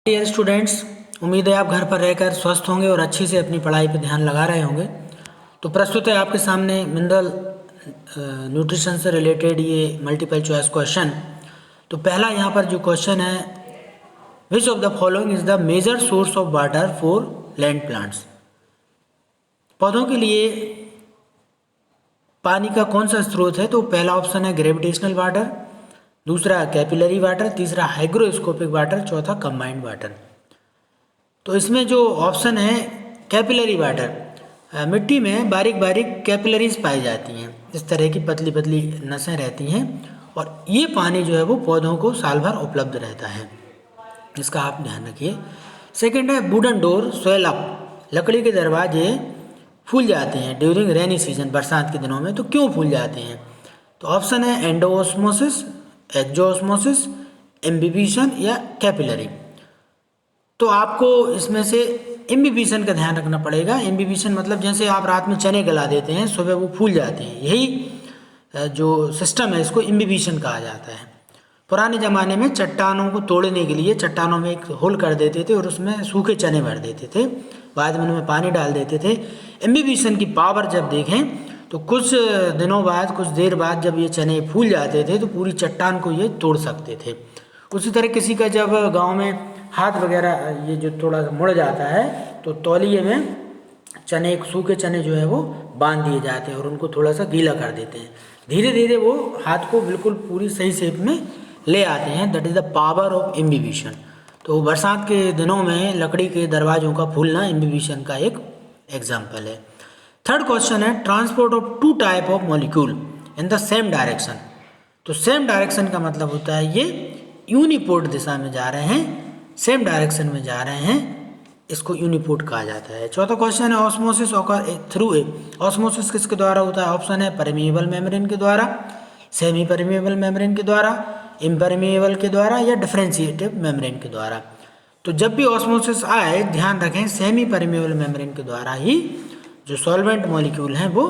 Dear students, उम्मीद है आप घर पर रहकर स्वस्थ होंगे और अच्छी से अपनी पढ़ाई पर ध्यान लगा रहे होंगे। तो प्रस्तुत है आपके सामने मिनरल न्यूट्रिशन से रिलेटेड ये मल्टीपल चॉइस क्वेश्चन। तो पहला यहाँ पर जो क्वेश्चन है, which of the following is the major source of water for land plants. पौधों के लिए पानी का कौन सा स्रोत है? तो पहला ऑप्शन है ग्रेविटेशनल वाटर, दूसरा कैपिलरी वाटर, तीसरा हाइग्रोस्कोपिक वाटर, चौथा कंबाइंड वाटर। तो इसमें जो ऑप्शन है कैपिलरी वाटर, मिट्टी में बारीक बारीक कैपिलरीज पाई जाती हैं, इस तरह की पतली पतली नसें रहती हैं और ये पानी जो है वो पौधों को साल भर उपलब्ध रहता है, इसका आप ध्यान रखिए। सेकेंड है वुडन डोर स्वेल अप, लकड़ी के दरवाजे फूल जाते हैं ड्यूरिंग रेनी सीजन, बरसात के दिनों में। तो क्यों फूल जाते हैं? तो ऑप्शन है एंडोऑस्मोसिस, एक्जोऑस्मोसिस, इम्बिबिशन या कैपिलरी। तो आपको इसमें से इम्बिबिशन का ध्यान रखना पड़ेगा। इम्बिबिशन मतलब जैसे आप रात में चने गला देते हैं, सुबह वो फूल जाते हैं, यही जो सिस्टम है इसको इम्बिबिशन कहा जाता है। पुराने ज़माने में चट्टानों को तोड़ने के लिए चट्टानों में एक होल कर देते थे और उसमें सूखे चने भर देते थे, बाद में उनमें पानी डाल देते थे। इम्बिबिशन की पावर जब देखें तो कुछ दिनों बाद, कुछ देर बाद जब ये चने फूल जाते थे तो पूरी चट्टान को ये तोड़ सकते थे। उसी तरह किसी का जब गांव में हाथ वगैरह ये जो थोड़ा मुड़ जाता है तो तौलिए में चने, सूखे चने जो है वो बांध दिए जाते हैं और उनको थोड़ा सा गीला कर देते हैं। धीरे धीरे वो हाथ को बिल्कुल पूरी सही शेप में ले आते हैं। That is the power of imbibition. तो बरसात के दिनों में लकड़ी के दरवाजों का फूलना इम्बिबिशन का एक एग्जाम्पल है। थर्ड क्वेश्चन है transport of two type of molecule in the same direction. तो सेम डायरेक्शन का मतलब होता है ये यूनिपोर्ट दिशा में जा रहे हैं, सेम डायरेक्शन में जा रहे हैं, इसको यूनिपोर्ट कहा जाता है। चौथा क्वेश्चन है osmosis occur through a. Osmosis किसके द्वारा होता है? ऑप्शन है परमिएबल मेम्ब्रेन के द्वारा, सेमी परमिएबल मेम्ब्रेन के द्वारा, इम्परमिएबल के द्वारा या डिफरेंशिएटिव मेम्ब्रेन के द्वारा। तो जब भी ऑस्मोसिस आए ध्यान रखें सेमी परमिएबल मेम्ब्रेन के द्वारा ही जो सॉल्वेंट मॉलिक्यूल हैं वो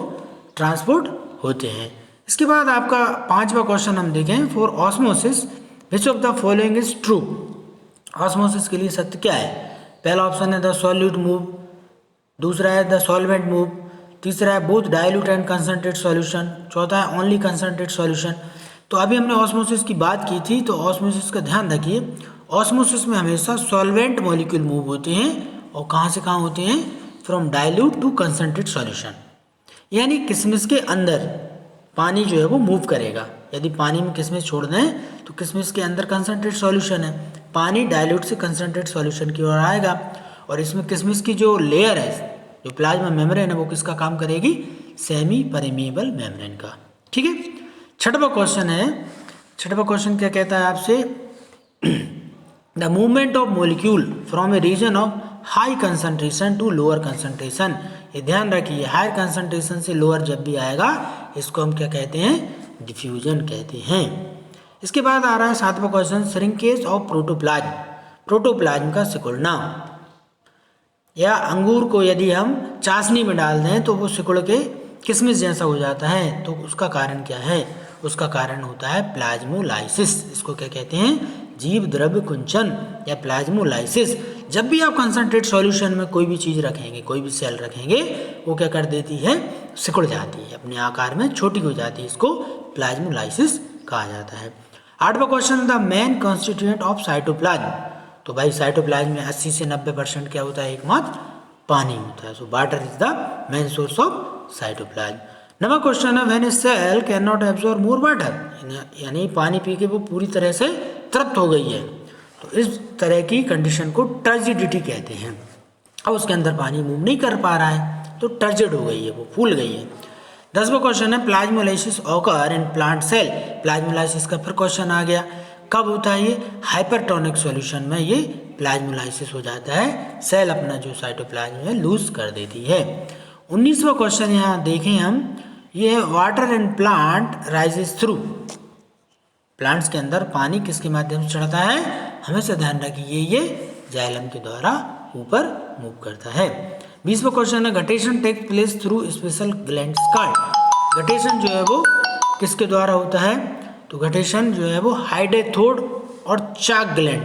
ट्रांसपोर्ट होते हैं। इसके बाद आपका पांचवा क्वेश्चन हम देखें, for osmosis which of the following is true. Osmosis के लिए सत्य क्या है? पहला ऑप्शन है द सॉल्यूट मूव, दूसरा है द सॉल्वेंट मूव, तीसरा है both dilute and concentrate solution, चौथा है ओनली कंसनट्रेट सॉल्यूशन। तो अभी हमने ऑस्मोसिस की बात की थी, तो ऑस्मोसिस का ध्यान रखिए, ऑस्मोसिस में हमेशा सॉल्वेंट मॉलिक्यूल मूव होते हैं और कहाँ से कहाँ होते हैं? From dilute to concentrate solution, यानी किशमिश के अंदर पानी जो है वो मूव करेगा। यदि पानी में किशमिश छोड़ दें तो किशमिश के अंदर कंसनट्रेट सॉल्यूशन है, पानी डाइल्यूट से कंसनट्रेट सॉल्यूशन की ओर आएगा और इसमें किशमिश की जो लेयर है, जो प्लाज्मा मेम्ब्रेन है, वो किसका काम करेगी? सेमी परमिएबल मेम्ब्रेन का। ठीक है। छठवां क्वेश्चन है, छठवां क्वेश्चन क्या कहता है आपसे? The movement of molecule from a region of high concentration to lower concentration. ये ध्यान रखिए, हाई कंसंट्रेशन से लोअर जब भी आएगा इसको हम क्या कहते हैं? डिफ्यूजन कहते हैं। इसके बाद आ रहा है सातवां question, shrinkage of protoplasm. Protoplasm का सिकुड़ना, या अंगूर को यदि हम चाशनी में डाल दें तो वो सिकुड़ के किशमिश जैसा हो जाता है, तो उसका कारण क्या है? उसका कारण होता है प्लाज्मोलाइसिस। इसको क्या कहते हैं? जीव द्रव्य कुंचन या प्लाज्मोलाइसिस। जब भी आप कंसंट्रेट सॉल्यूशन में कोई भी चीज़ रखेंगे, कोई भी सेल रखेंगे, वो क्या कर देती है? सिकुड़ जाती है, अपने आकार में छोटी हो जाती है, इसको प्लाज्मोलाइसिस कहा जाता है। आठवां question, the main constituent of cytoplasm. तो भाई साइटोप्लाज्म में 80 से 90% क्या होता है? एकमात्र पानी होता है। So water is the main source of cytoplasm. नवा क्वेश्चन है, when a cell can not absorb more water, यानी पानी पी के वो पूरी तरह से तृप्त हो गई है, तो इस तरह की कंडीशन को टर्जिडिटी कहते हैं। अब उसके अंदर पानी मूव नहीं कर पा रहा है तो टर्जिड हो गई है, वो फूल गई है। 10वां क्वेश्चन है, plasmolysis occur in plant cell. Plasmolysis का फिर क्वेश्चन आ गया, कब होता है ये? हाइपरटोनिक सॉल्यूशन में ये प्लाज्मोलाइसिस हो जाता है, सेल अपना जो साइटोप्लाज्म है लूज कर देती है। 19वां क्वेश्चन यहाँ देखें हम, ये water in plant rises through. Plants के अंदर पानी किसके माध्यम से चढ़ता है? हमेशा ध्यान रखिए ये जाइलम के द्वारा ऊपर मूव करता है। 20वां क्वेश्चन है, guttation take place through special gland card. Guttation जो है वो किसके द्वारा होता है? तो गटेशन जो है वो हाइडेथोड और चाक ग्लैंड,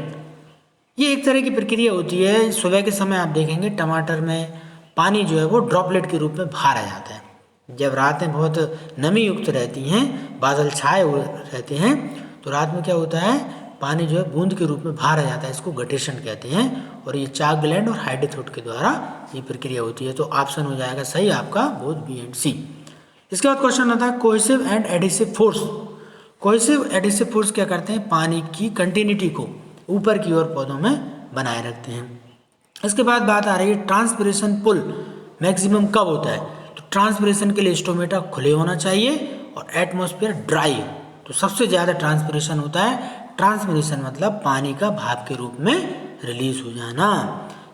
ये एक तरह की प्रक्रिया होती है। सुबह के समय आप देखेंगे टमाटर में पानी जो है वो ड्रॉपलेट के रूप में बाहर आ जाता है। जब रातें बहुत नमी युक्त रहती हैं, बादल छाए हुए रहते हैं, तो रात में क्या होता है, पानी जो है बूंद के रूप में बाहर आ जाता है। इसको गटेशन कहते हैं और ये चाक ग्लैंड और हाइडेथ्रोट के द्वारा ये प्रक्रिया होती है। तो ऑप्शन हो जाएगा सही आपका बोथ बी एंड सी। इसके बाद क्वेश्चन आता है cohesive and adhesive force. Cohesive adhesive force क्या करते हैं, पानी की कंटिन्यूटी को ऊपर की ओर पौधों में बनाए रखते हैं। इसके बाद बात आ रही है ट्रांसपिरेशन पुल मैक्सिमम कब होता है। तो ट्रांसपिरेशन के लिए स्टोमेटा खुले होना चाहिए और एटमॉस्फेयर ड्राई। तो सबसे ज़्यादा ट्रांसपिरेशन होता है। ट्रांसपिरेशन मतलब पानी का भाप के रूप में रिलीज हो जाना।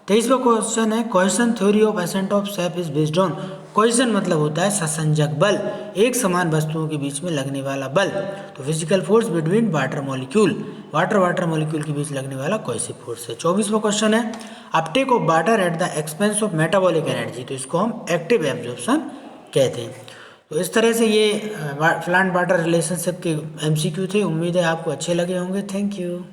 23वां क्वेश्चन है cohesion theory of ascent of shape is based on. Cohesion मतलब होता है ससंजक बल, एक समान वस्तुओं के बीच में लगने वाला बल। तो physical force between water molecule, water molecule के बीच लगने वाला कोहेसिव फोर्स है। 24वां क्वेश्चन है Uptake of water at the expense of metabolic energy. तो इसको हम एक्टिव एब्जॉर्प्शन कहते हैं। तो इस तरह से ये प्लांट वाटर रिलेशनशिप के MCQ थे। उम्मीद है आपको अच्छे लगे होंगे। Thank you.